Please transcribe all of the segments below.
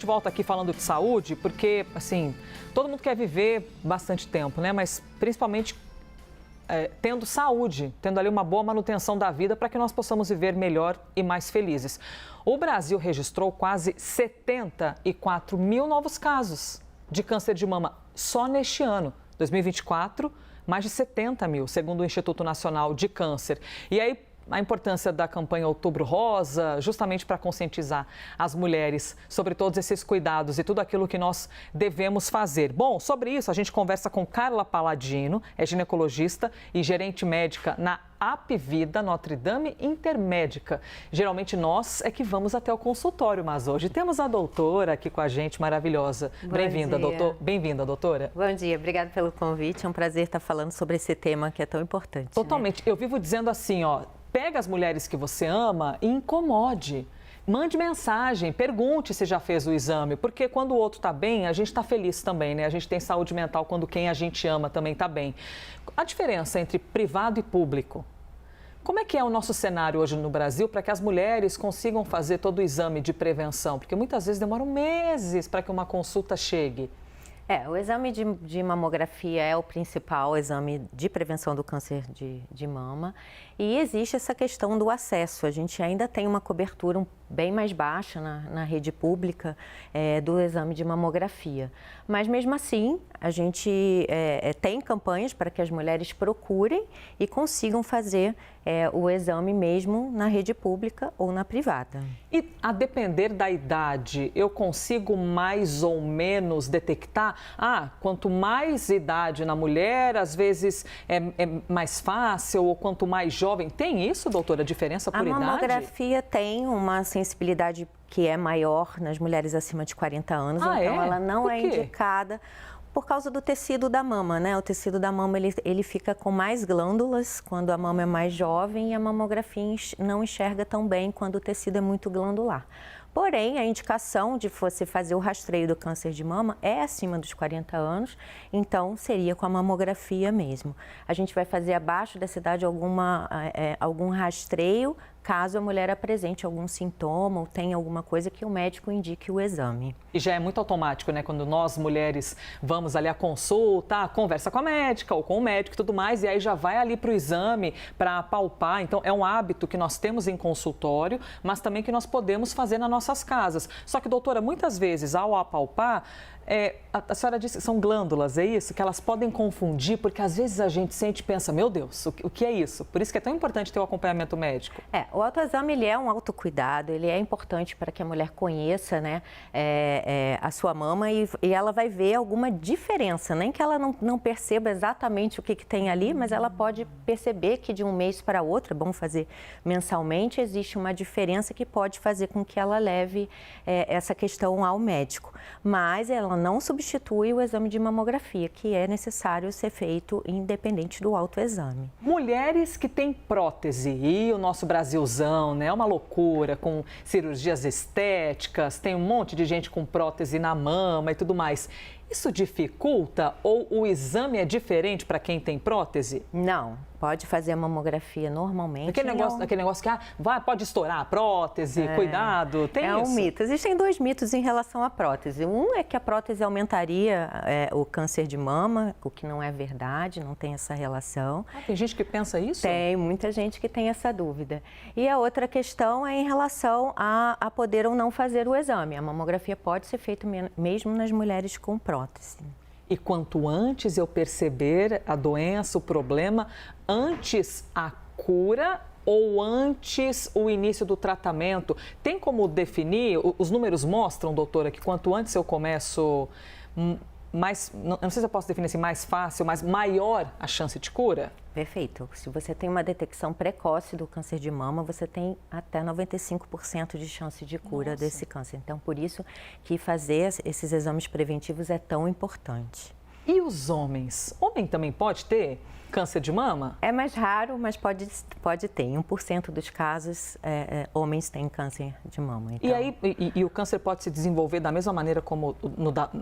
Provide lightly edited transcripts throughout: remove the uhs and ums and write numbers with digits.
A gente volta aqui falando de saúde, porque, assim, todo mundo quer viver bastante tempo, né? Mas principalmente tendo saúde, tendo ali uma boa manutenção da vida para que nós possamos viver melhor e mais felizes. O Brasil registrou quase 74 mil novos casos de câncer de mama só neste ano, 2024, mais de 70 mil, segundo o Instituto Nacional de Câncer. E aí, a importância da campanha Outubro Rosa, justamente para conscientizar as mulheres sobre todos esses cuidados e tudo aquilo que nós devemos fazer. Bom, sobre isso a gente conversa com Carla Paladino, é ginecologista e gerente médica na Apvida Notre Dame Intermédica. Geralmente nós é que vamos até o consultório, mas hoje temos a doutora aqui com a gente, maravilhosa. Bem-vinda, doutor. Bem-vinda, doutora. Bom dia, obrigada pelo convite. É um prazer estar falando sobre esse tema que é tão importante. Totalmente. Né? Eu vivo dizendo assim, ó, pega as mulheres que você ama e incomode. Mande mensagem, pergunte se já fez o exame, porque quando o outro está bem, a gente está feliz também, né? A gente tem saúde mental quando quem a gente ama também está bem. A diferença entre privado e público. Como é que é o nosso cenário hoje no Brasil para que as mulheres consigam fazer todo o exame de prevenção? Porque muitas vezes demoram meses para que uma consulta chegue. O exame de mamografia é o principal exame de prevenção do câncer de mama e existe essa questão do acesso. A gente ainda tem uma cobertura bem mais baixa na rede pública do exame de mamografia. Mas mesmo assim, a gente tem campanhas para que as mulheres procurem e consigam fazer o exame mesmo na rede pública ou na privada. E a depender da idade, eu consigo mais ou menos detectar? Quanto mais idade na mulher, às vezes é mais fácil, ou quanto mais jovem. Tem isso, doutora, a diferença por idade? A mamografia tem uma sensibilidade que é maior nas mulheres acima de 40 anos, então ela não é indicada por causa do tecido da mama, né? O tecido da mama, ele fica com mais glândulas quando a mama é mais jovem e a mamografia não enxerga tão bem quando o tecido é muito glandular. Porém, a indicação de você fazer o rastreio do câncer de mama é acima dos 40 anos, então seria com a mamografia mesmo. A gente vai fazer abaixo dessa idade algum rastreio, caso a mulher apresente algum sintoma ou tenha alguma coisa que o médico indique o exame. E já é muito automático, né? Quando nós, mulheres, vamos ali à consulta, conversa com a médica ou com o médico e tudo mais, e aí já vai ali para o exame para apalpar. Então, é um hábito que nós temos em consultório, mas também que nós podemos fazer nas nossas casas. Só que, doutora, muitas vezes, ao apalpar, a senhora disse que são glândulas, é isso? Que elas podem confundir, porque às vezes a gente sente e pensa, meu Deus, o que é isso? Por isso que é tão importante ter o acompanhamento médico. O autoexame, ele é um autocuidado, ele é importante para que a mulher conheça, né, a sua mama e ela vai ver alguma diferença, nem que ela não perceba exatamente o que tem ali, mas ela pode perceber que de um mês para outro, é bom fazer mensalmente, existe uma diferença que pode fazer com que ela leve essa questão ao médico. Mas ela não substitui o exame de mamografia, que é necessário ser feito independente do autoexame. Mulheres que têm prótese, e o nosso Brasilzão, né, é uma loucura, com cirurgias estéticas, tem um monte de gente com prótese na mama e tudo mais. Isso dificulta ou o exame é diferente para quem tem prótese? Não, pode fazer a mamografia normalmente. Aquele negócio que pode estourar a prótese, cuidado, tem isso? É um mito. Existem dois mitos em relação à prótese. Um é que a prótese aumentaria o câncer de mama, o que não é verdade, não tem essa relação. Tem gente que pensa isso? Tem, muita gente que tem essa dúvida. E a outra questão é em relação a poder ou não fazer o exame. A mamografia pode ser feita mesmo nas mulheres com prótese. E quanto antes eu perceber a doença, o problema, antes a cura ou antes o início do tratamento? Tem como definir? Os números mostram, doutora, que quanto antes eu começo, não sei se eu posso definir assim, mais fácil, mas maior a chance de cura? Perfeito. Se você tem uma detecção precoce do câncer de mama, você tem até 95% de chance de cura desse câncer. Então, por isso que fazer esses exames preventivos é tão importante. E os homens? Homem também pode ter câncer de mama? É mais raro, mas pode ter. Em 1% dos casos, homens têm câncer de mama. Então, e o câncer pode se desenvolver da mesma maneira como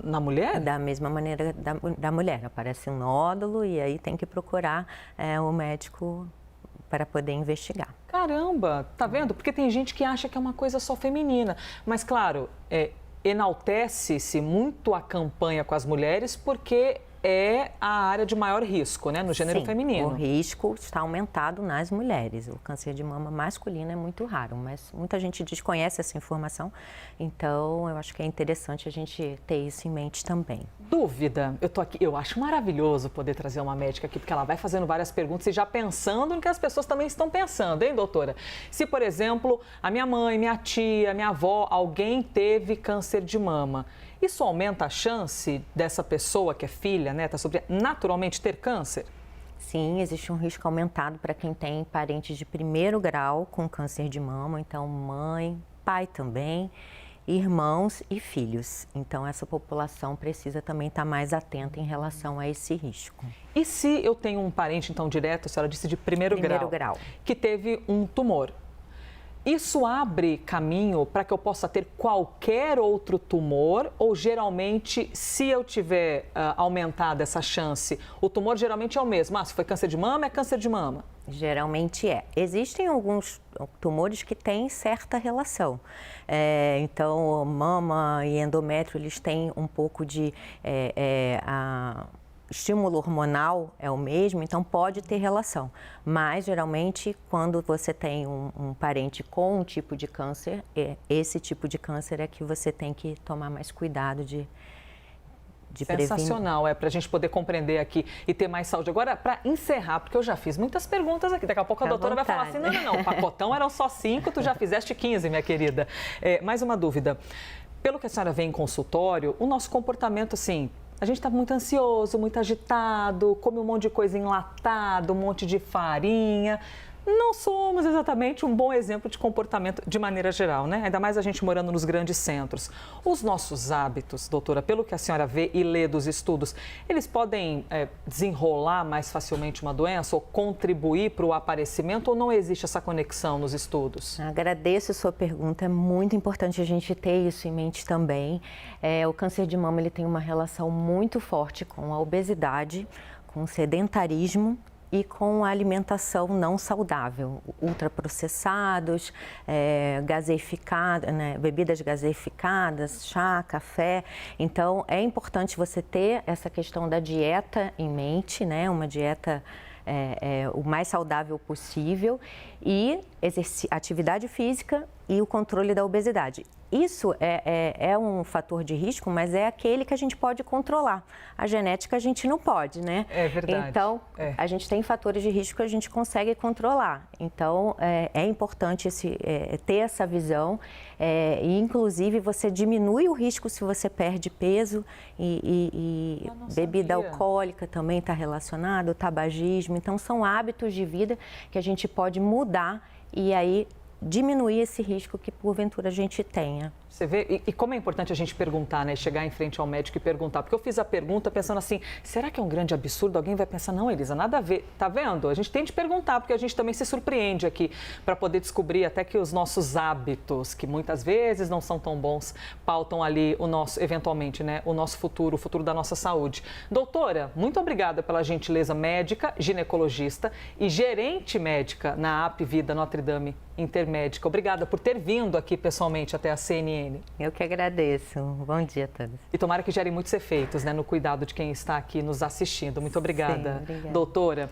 na mulher? Da mesma maneira da mulher. Aparece um nódulo e aí tem que procurar o médico para poder investigar. Caramba, tá vendo? Porque tem gente que acha que é uma coisa só feminina. Mas, claro, enaltece-se muito a campanha com as mulheres porque é a área de maior risco, né, no gênero feminino. O risco está aumentado nas mulheres. O câncer de mama masculino é muito raro, mas muita gente desconhece essa informação. Então, eu acho que é interessante a gente ter isso em mente também. Dúvida, eu tô aqui, eu acho maravilhoso poder trazer uma médica aqui, porque ela vai fazendo várias perguntas e já pensando no que as pessoas também estão pensando, hein, doutora? Se, por exemplo, a minha mãe, minha tia, minha avó, alguém teve câncer de mama, isso aumenta a chance dessa pessoa que é filha, neta, naturalmente ter câncer? Sim, existe um risco aumentado para quem tem parentes de primeiro grau com câncer de mama, então mãe, pai também, irmãos e filhos. Então essa população precisa também estar mais atenta em relação a esse risco. E se eu tenho um parente, então, direto, a senhora disse de primeiro grau, que teve um tumor? Isso abre caminho para que eu possa ter qualquer outro tumor ou geralmente, se eu tiver aumentada essa chance, o tumor geralmente é o mesmo? Se foi câncer de mama, é câncer de mama? Geralmente é. Existem alguns tumores que têm certa relação. Então, mama e endométrio, eles têm um pouco de... estímulo hormonal é o mesmo, então pode ter relação. Mas, geralmente, quando você tem um parente com um tipo de câncer, esse tipo de câncer é que você tem que tomar mais cuidado de prevenir. Sensacional, para a gente poder compreender aqui e ter mais saúde. Agora, para encerrar, porque eu já fiz muitas perguntas aqui, daqui a pouco a doutora vai falar assim, não, o pacotão eram só 5, tu já fizeste 15, minha querida. Mais uma dúvida. Pelo que a senhora vê em consultório, o nosso comportamento, assim... A gente está muito ansioso, muito agitado, come um monte de coisa enlatada, um monte de farinha. Não somos exatamente um bom exemplo de comportamento de maneira geral, né? Ainda mais a gente morando nos grandes centros. Os nossos hábitos, doutora, pelo que a senhora vê e lê dos estudos, eles podem desenrolar mais facilmente uma doença ou contribuir para o aparecimento ou não existe essa conexão nos estudos? Agradeço a sua pergunta, é muito importante a gente ter isso em mente também. O câncer de mama ele tem uma relação muito forte com a obesidade, com o sedentarismo e com a alimentação não saudável, ultraprocessados, gaseificados, né, bebidas gaseificadas, chá, café. Então, é importante você ter essa questão da dieta em mente, né, uma dieta o mais saudável possível e atividade física e o controle da obesidade. Isso é um fator de risco, mas é aquele que a gente pode controlar. A genética a gente não pode, né? É verdade. Então, a gente tem fatores de risco que a gente consegue controlar. Então, é importante ter essa visão e, inclusive, você diminui o risco se você perde peso e bebida alcoólica também está relacionado, o tabagismo. Então, são hábitos de vida que a gente pode mudar e aí diminuir esse risco que porventura a gente tenha. Você vê, e como é importante a gente perguntar, né? Chegar em frente ao médico e perguntar. Porque eu fiz a pergunta pensando assim, será que é um grande absurdo? Alguém vai pensar, não, Elisa, nada a ver. Tá vendo? A gente tem de perguntar, porque a gente também se surpreende aqui para poder descobrir até que os nossos hábitos, que muitas vezes não são tão bons, pautam ali o nosso, eventualmente, né? O nosso futuro, o futuro da nossa saúde. Doutora, muito obrigada pela gentileza médica, ginecologista e gerente médica na AP Vida Notre Dame Intermédica. Obrigada por ter vindo aqui pessoalmente até a CNN. Eu que agradeço. Bom dia a todos. E tomara que gerem muitos efeitos, né, no cuidado de quem está aqui nos assistindo. Muito obrigada, Sim, obrigada. doutora.